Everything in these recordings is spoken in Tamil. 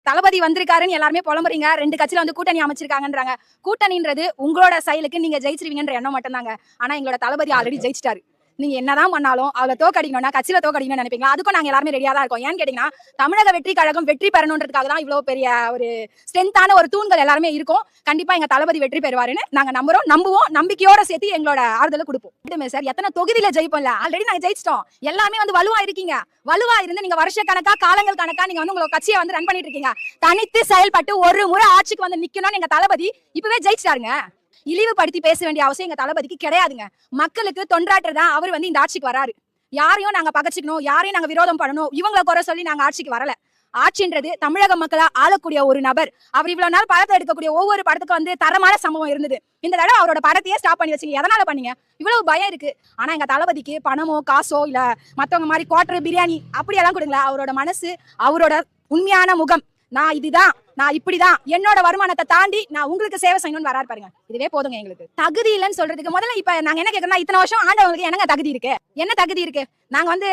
தளபதி வந்திருக்காருன்னு எல்லாருமே புலம்புறீங்க. 2 கட்சியில வந்து கூட்டணி அமைச்சிருக்காங்கன்றாங்க. கூட்டணின்றது உங்களோட செயலுக்கு நீங்க ஜெயிச்சிருவீங்கன்ற எண்ணம் மட்டும்தாங்க. ஆனா எங்களோட தளபதி ஆல்ரெடி ஜெயிச்சிட்டாரு. நீங்க என்னதான் பண்ணாலும் அவளை தோக்கடிக்கணும்னா கட்சியில தோக்கடிக்கணும்னு நினைப்பீங்களா? அதுக்கும் நாங்க எல்லாருமே ரெடியா தான் இருக்கோம். ஏன்னு கேட்டீங்கன்னா தமிழக வெற்றி கழகம் வெற்றி பெறணுன்றதுக்காக தான் இவ்வளவு பெரிய ஒரு ஸ்ட்ரென்த்தான ஒரு தூண்கள் எல்லாருமே இருக்கும். கண்டிப்பா எங்க தளபதி வெற்றி பெறுவாருன்னு நாங்க நம்புவோம். நம்பிக்கையோட சேர்த்து எங்களோட ஆறுதலை கொடுப்போம். சார் எத்தனை தொகுதியில ஜெயிப்போம்ல, ஆல்ரெடி நாங்க ஜெயிச்சிட்டோம். எல்லாமே வந்து வலுவா இருக்கீங்க. வலுவா இருந்து நீங்க வருஷ கணக்கா காலங்கள் கணக்கா நீங்க வந்து உங்களோட கட்சியை வந்து ரன் பண்ணிட்டு இருக்கீங்க. தனித்து செயல்பட்டு ஒரு முறை ஆட்சிக்கு வந்து நிக்கணும்னு எங்க தளபதி இப்பவே ஜெயிச்சிட்டாருங்க. இழிவுபடுத்தி பேச வேண்டிய அவசியம் எங்க தளபதிக்கு கிடையாதுங்க. மக்களுக்கு தொண்டாற்றுதா அவர் வந்து இந்த ஆட்சிக்கு வராரு. யாரையும் நாங்க பகச்சிக்கணும், யாரையும் நாங்க விரோதம் பண்ணணும், இவங்களை குறை சொல்லி நாங்க ஆட்சிக்கு வரல. ஆட்சின்றது தமிழக மக்களா ஆளக்கூடிய ஒரு நபர். அவர் இவ்வளவு நாள் படத்தை எடுக்கக்கூடிய ஒவ்வொரு படத்துக்கும் வந்து தரமான சம்பவம் இருந்தது. இந்த தடவை அவரோட படத்தையே ஸ்டாப் பண்ணி வச்சீங்க. எதனால பண்ணீங்க? இவ்வளவு பயம் இருக்கு. ஆனா எங்க தளபதிக்கு பணமோ காசோ இல்ல மத்தவங்க மாதிரி குவார்டர் பிரியாணி அப்படியெல்லாம் கொடுங்களா. அவரோட மனசு, அவரோட உண்மையான முகம், நான் இதுதான், நான் இப்படிதான், என்னோட வருமானத்தை தாண்டி நான் உங்களுக்கு சேவை செய்யணும்னு வராரு பாருங்க. இதுவே போதுங்க எங்களுக்கு. தகுதி இல்லைன்னு சொல்றதுக்கு முதல்ல இப்ப நாங்க என்ன கேட்கறோம்னா, இத்தனை வருஷம் ஆண்டவங்களுக்கு என்னங்க தகுதி இருக்கு? என்ன தகுதி இருக்கு? நாங்க வந்து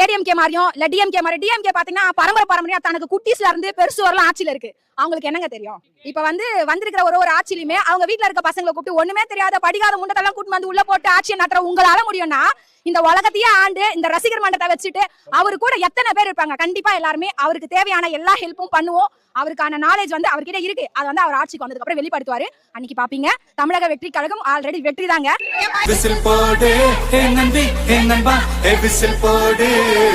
ஏடிஎம்கே மாதிரியும் இல்ல டிஎம்கே மாதிரி, டிஎம்கே பாத்தீங்கன்னா பரம்பரையா தனக்கு குட்டிஸ்ல இருந்து பெருசு வரலாம் ஆட்சியில இருக்கு. அவங்களுக்கு என்னங்க தெரியும்? இப்ப வந்து வந்திருக்கிற ஒரு ஆட்சியிலுமே அவங்க வீட்டுல இருக்க பசங்களை கூப்பிட்டு ஒண்ணுமே தெரியாத படிக்காத முண்டத்தெல்லாம் கூட்டு வந்து உள்ள போட்டு ஆட்சியை நடத்துற உங்களால முடியும்னா, இந்த உலகத்தையே ஆண்டு இந்த ரசிகர் மன்றத்தை வச்சுட்டு அவரு கூட எத்தனை பேர் இருப்பாங்க? கண்டிப்பா எல்லாருமே அவருக்கு தேவையான எல்லா ஹெல்ப்பும் பண்ணுவோம். அவருக்கான நாலேஜ் வந்து அவர்கிட்ட இருக்கு. அதை வந்து அவர் ஆட்சிக்கு வந்ததுக்கு அப்புறம் வெளிப்படுத்துவாரு. அன்னைக்கு பாப்பீங்க. தமிழக வெற்றி கழகம் ஆல்ரெடி வெற்றி தாங்க.